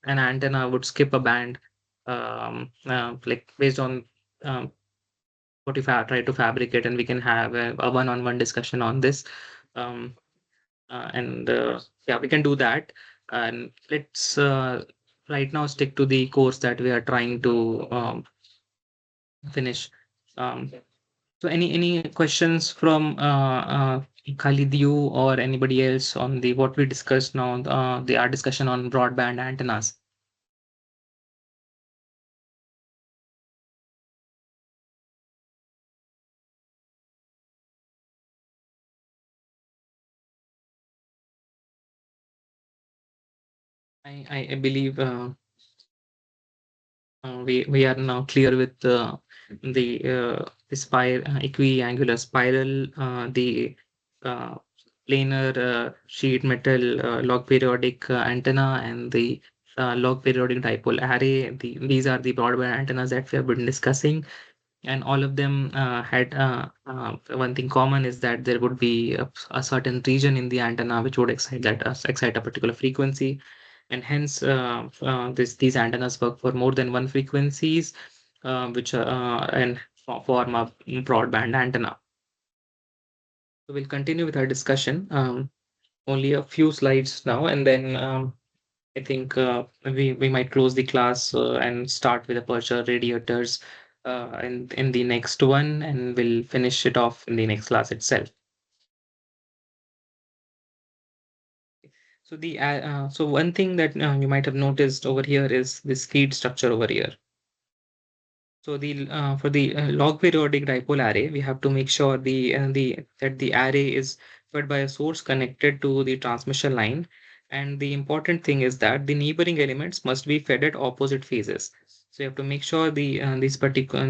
an antenna would skip a band, like based on um, what you try to fabricate, and we can have a one-on-one discussion on this. Um, and Yeah, we can do that. And let's right now stick to the course that we are trying to finish. Um, so any questions from Khalid, you or anybody else on the what we discussed now, the our discussion on broadband antennas? I believe. we are now clear with the equiangular spiral, the uh, planar sheet metal log periodic antenna, and the log periodic dipole array. These are the broadband antennas that we have been discussing, and all of them had one thing common, is that there would be a certain region in the antenna which would excite a particular frequency, and hence these antennas work for more than one frequencies, which and form a broadband antenna. So we'll continue with our discussion. Only a few slides now, and then I think we might close the class and start with aperture radiators in the next one, and we'll finish it off in the next class itself. So so one thing that you might have noticed over here is this feed structure over here. So the for the log periodic dipole array, we have to make sure the that the array is fed by a source connected to the transmission line, and the important thing is that the neighboring elements must be fed at opposite phases. So you have to make sure these particular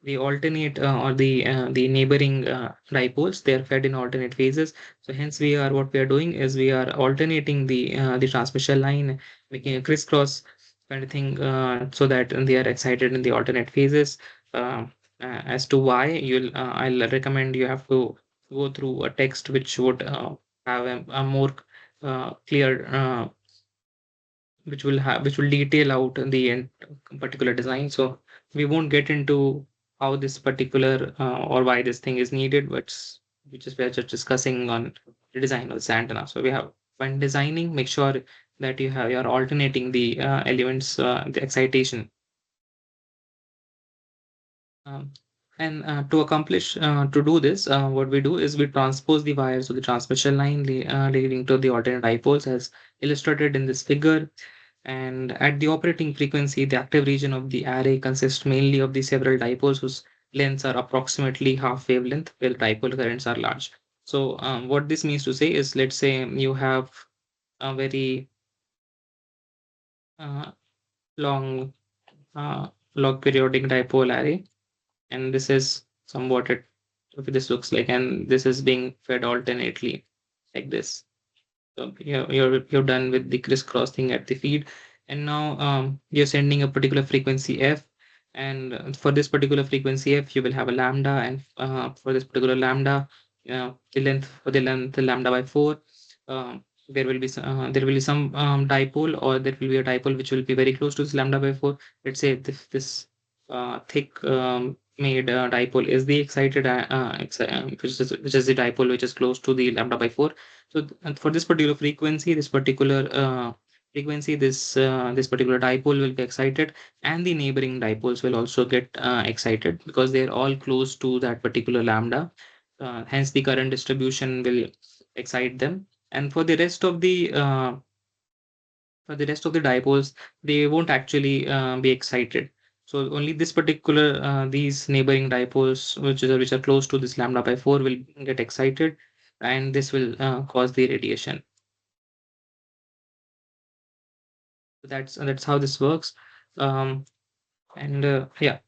the alternate or the neighboring dipoles, they are fed in alternate phases. So hence what we are doing is we are alternating the transmission line, making a crisscross kind of thing, so that they are excited in the alternate phases. Uh, as to why, I'll recommend you have to go through a text which would have a more clear, which will detail out the particular design. So we won't get into how this particular or why this thing is needed, but we are just discussing on the design of this antenna. So we have, when designing, make sure that you're alternating the elements, the excitation. Um, and to do this, what we do is we transpose the wires of the transmission line leading to the alternate dipoles, as illustrated in this figure. And at the operating frequency, the active region of the array consists mainly of the several dipoles whose lengths are approximately half wavelength, where dipole currents are large. So what this means to say is, let's say you have a very uh, long uh, log periodic dipole array, and this is somewhat it this looks like, and this is being fed alternately like this. So you're done with the crisscross thing at the feed, and now you're sending a particular frequency f, and for this particular frequency f, you will have a lambda, and for this particular lambda, the length lambda by 4. There will be some dipole, or there will be a dipole which will be very close to this lambda by 4. Let's say this thick made dipole is the excited which is the dipole which is close to the lambda by 4. So and for this particular frequency, this particular dipole will be excited, and the neighboring dipoles will also get excited, because they are all close to that particular lambda. Hence, the current distribution will excite them. And for the rest of the dipoles, they won't actually be excited. So only this particular these neighboring dipoles, which are close to this lambda by 4, will get excited, and this will cause the radiation. So that's how this works. And yeah,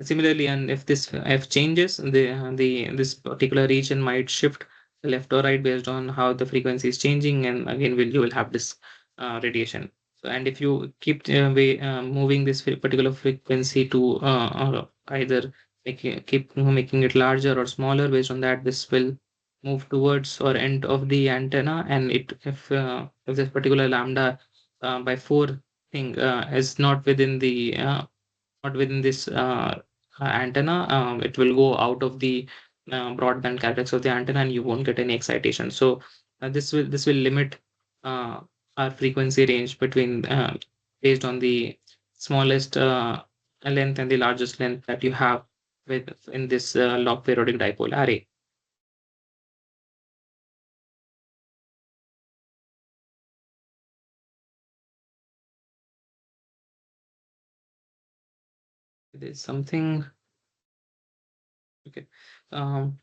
similarly, and if this f changes, the this particular region might shift left or right based on how the frequency is changing, and again you will have this radiation. So, and if you keep moving this particular frequency to or either keep making it larger or smaller, based on that, this will move towards or end of the antenna. And if this particular lambda by 4 thing is not within this antenna, it will go out of the broadband characteristics of the antenna, and you won't get any excitation. So this will limit uh, our frequency range between based on the smallest length and the largest length that you have with in this log periodic dipole array. There's something. Okay. Um,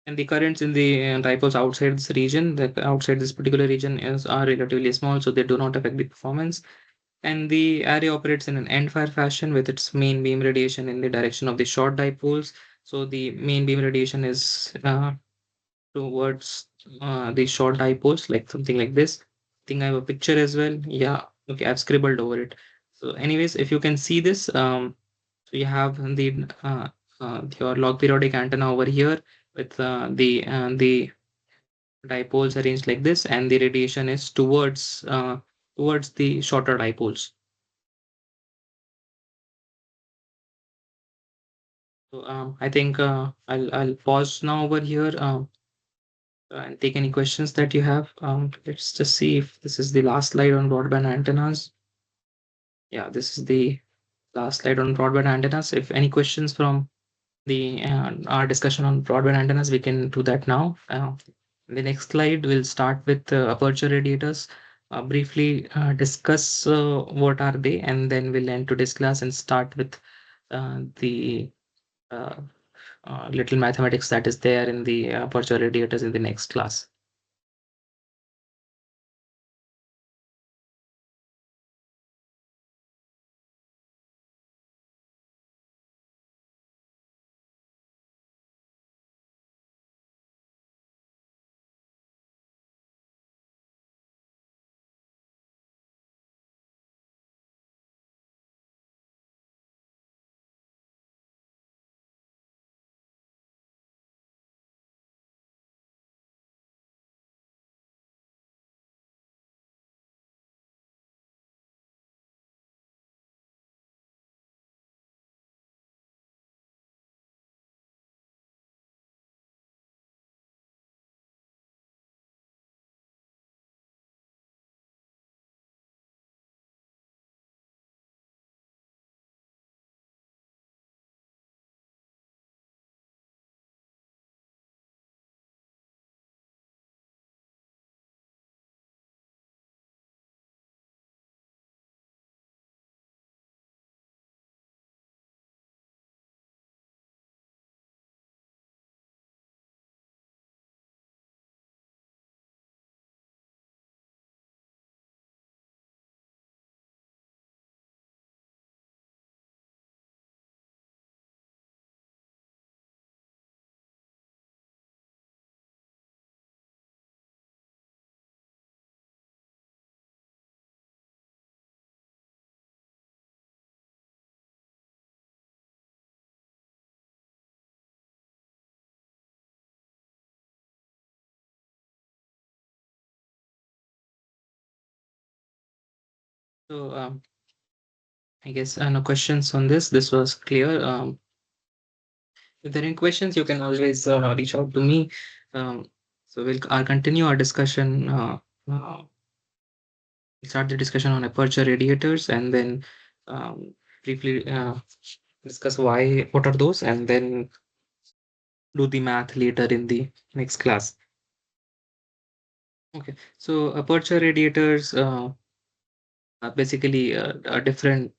and the currents in the dipoles outside this region, outside this particular region, are relatively small, so they do not affect the performance. And the array operates in an end-fire fashion with its main beam radiation in the direction of the short dipoles. So the main beam radiation is towards the short dipoles, like something like this. I think I have a picture as well. Yeah, okay, I've scribbled over it. So, anyways, if you can see this, so you have your log periodic antenna over here with the dipoles arranged like this, and the radiation is towards the shorter dipoles. So I think I'll pause now over here and take any questions that you have. Let's just see if this is the last slide on broadband antennas. Yeah, this is the last slide on broadband antennas. If any questions from the our discussion on broadband antennas, we can do that now. The next slide will start with aperture radiators. Briefly discuss what are they, and then we'll end today's class and start with the uh, little mathematics that is there in the aperture radiators in the next class. So I guess no questions on this. This was clear. If there are any questions, you can always reach out to me. Um, so I'll continue our discussion. Start the discussion on aperture radiators, and then briefly discuss what are those, and then do the math later in the next class. Okay, so aperture radiators are basically a different.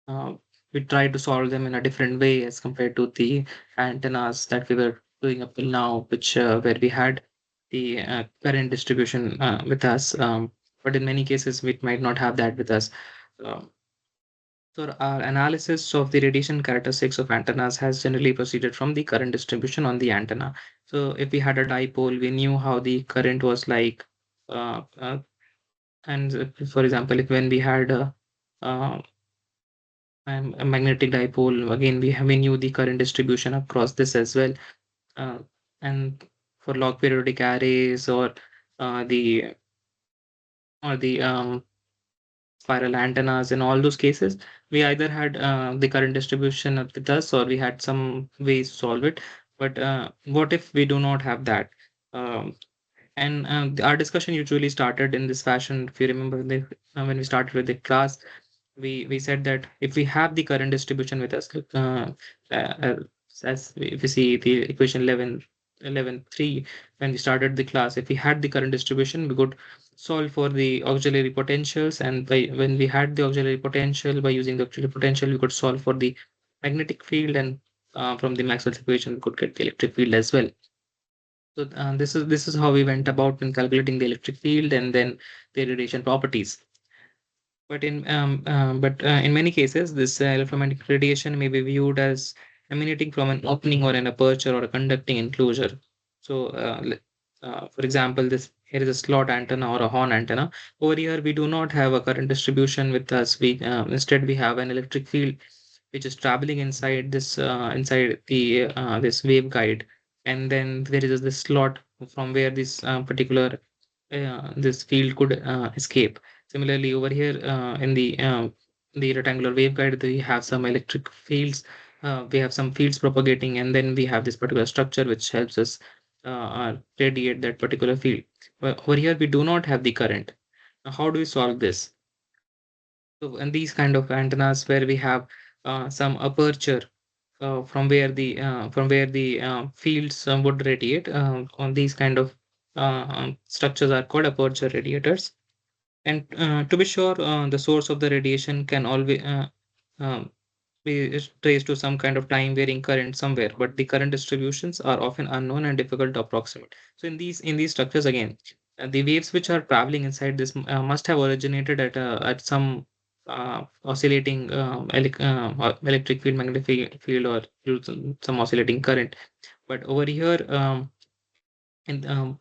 Uh, we try to solve them in a different way as compared to the antennas that we were doing up till now, which where we had the current distribution with us. But in many cases, we might not have that with us. Um, So our analysis of the radiation characteristics of antennas has generally proceeded from the current distribution on the antenna. So if we had a dipole, we knew how the current was like. Uh, uh, for example, if when we had uh, a magnetic dipole, again we knew the current distribution across this as well. Uh, and for log periodic arrays uh, the spiral antennas, in all those cases we either had the current distribution with us, or we had some ways to solve it. But what if we do not have that? um, and our discussion usually started in this fashion. If you remember when we started with the class, we said that if we have the current distribution with us, uh, if we see the equation 11.3, when we started the class, if we had the current distribution, we could solve for the auxiliary potentials, and when we had the auxiliary potential, by using the auxiliary potential, we could solve for the magnetic field, and from the Maxwell's equation we could get the electric field as well. So this is how we went about in calculating the electric field and then the radiation properties. In many cases, this electromagnetic radiation may be viewed as emanating from an opening or an aperture or a conducting enclosure. So, for example, this here is a slot antenna or a horn antenna. Over here, we do not have a current distribution with us. We instead we have an electric field which is traveling inside inside the this waveguide, and then there is this slot from where this particular this field could escape. Similarly, over here in the rectangular waveguide, we have some electric fields. We have some fields propagating, and then we have this particular structure which helps us radiate that particular field. Well, over here, we do not have the current. Now, how do we solve this? So, in these kind of antennas where we have some aperture from where the fields would radiate, on these kind of structures are called aperture radiators. And to be sure, the source of the radiation can always um, be traced to some kind of time varying current somewhere, but the current distributions are often unknown and difficult to approximate. So in these structures again, the waves which are traveling inside this must have originated at some oscillating electric field, magnetic field, or through some oscillating current. But over here, and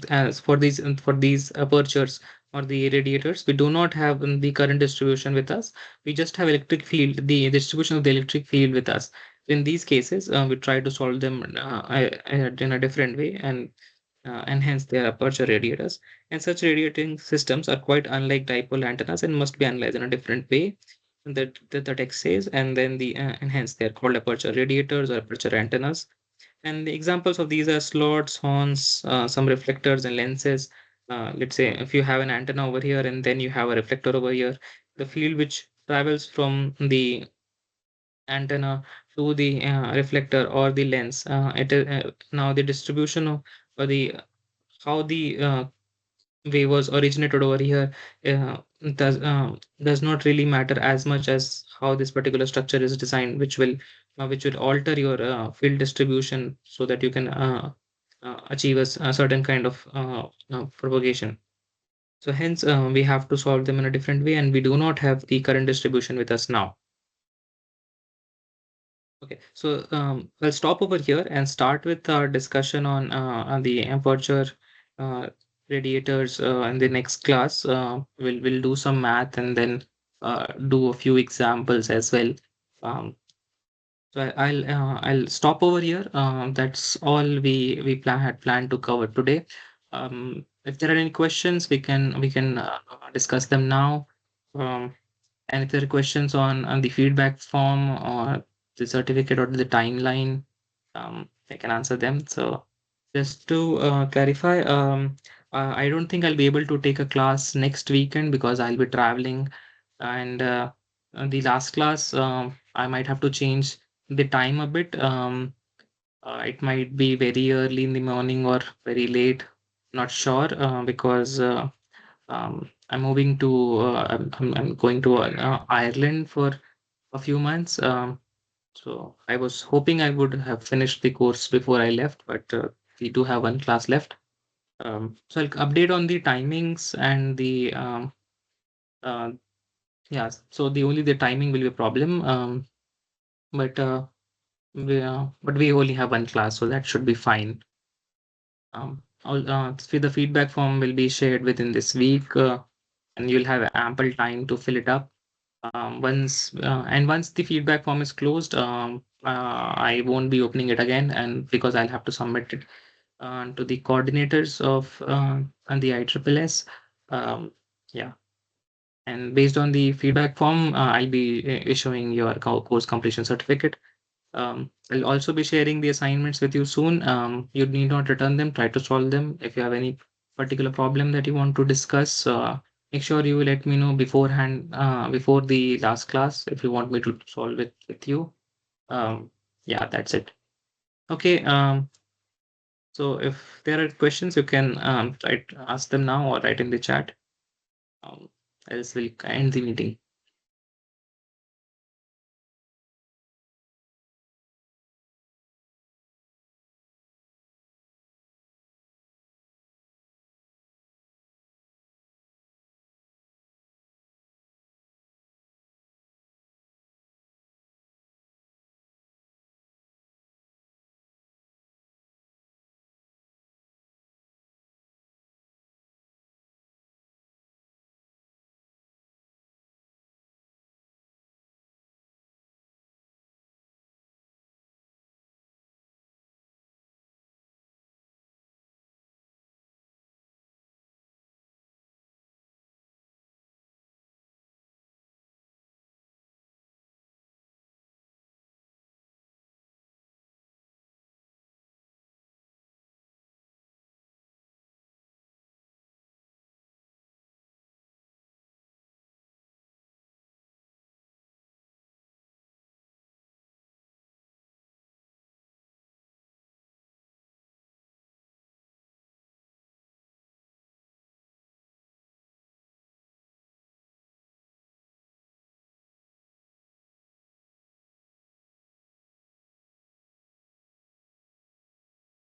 as for these apertures or the radiators, we do not have the current distribution with us. We just have electric field, the distribution of the electric field with us. In these cases, we try to solve them in a different way, and hence they are aperture radiators. And such radiating systems are quite unlike dipole antennas and must be analyzed in a different way. That the text says, and then and hence they are called aperture radiators or aperture antennas. And the examples of these are slots, horns, some reflectors and lenses. Let's say if you have an antenna over here and then you have a reflector over here, the field which travels from the antenna to the reflector or the lens, it is now the distribution of, or the how the wave was originated over here uh, does not really matter as much as how this particular structure is designed, which will alter your field distribution so that you can achieve a certain kind of propagation. So hence we have to solve them in a different way, and we do not have the current distribution with us now. Okay, so I'll stop over here and start with our discussion on the aperture uh, radiators in the next class. We'll do some math and then do a few examples as well. Um, I'll stop over here. That's all we had planned to cover today. If there are any questions, we can discuss them now. Um, and if there are questions on the feedback form or the certificate or the timeline, I can answer them. So just to clarify, I don't think I'll be able to take a class next weekend because I'll be traveling. And the last class, I might have to change the time a bit. It might be very early in the morning or very late. Not sure because I'm moving to I'm going to Ireland for a few months. So I was hoping I would have finished the course before I left, but we do have one class left. So I'll update on the timings and the uh, yeah. So the timing will be a problem. But but we only have one class, so that should be fine. The feedback form will be shared within this week, and you'll have ample time to fill it up. Once the feedback form is closed, I won't be opening it again, and because I'll have to submit it to the coordinators of and the ISSS. Um, yeah, and based on the feedback form, I'll be issuing your course completion certificate. I'll also be sharing the assignments with you soon. You need not return them. Try to solve them. If you have any particular problem that you want to discuss, make sure you let me know beforehand, before the last class, if you want me to solve it with you. Um, yeah, that's it. Okay. So if there are questions, you can try to ask them now or write in the chat. Um, else we'll end the meeting.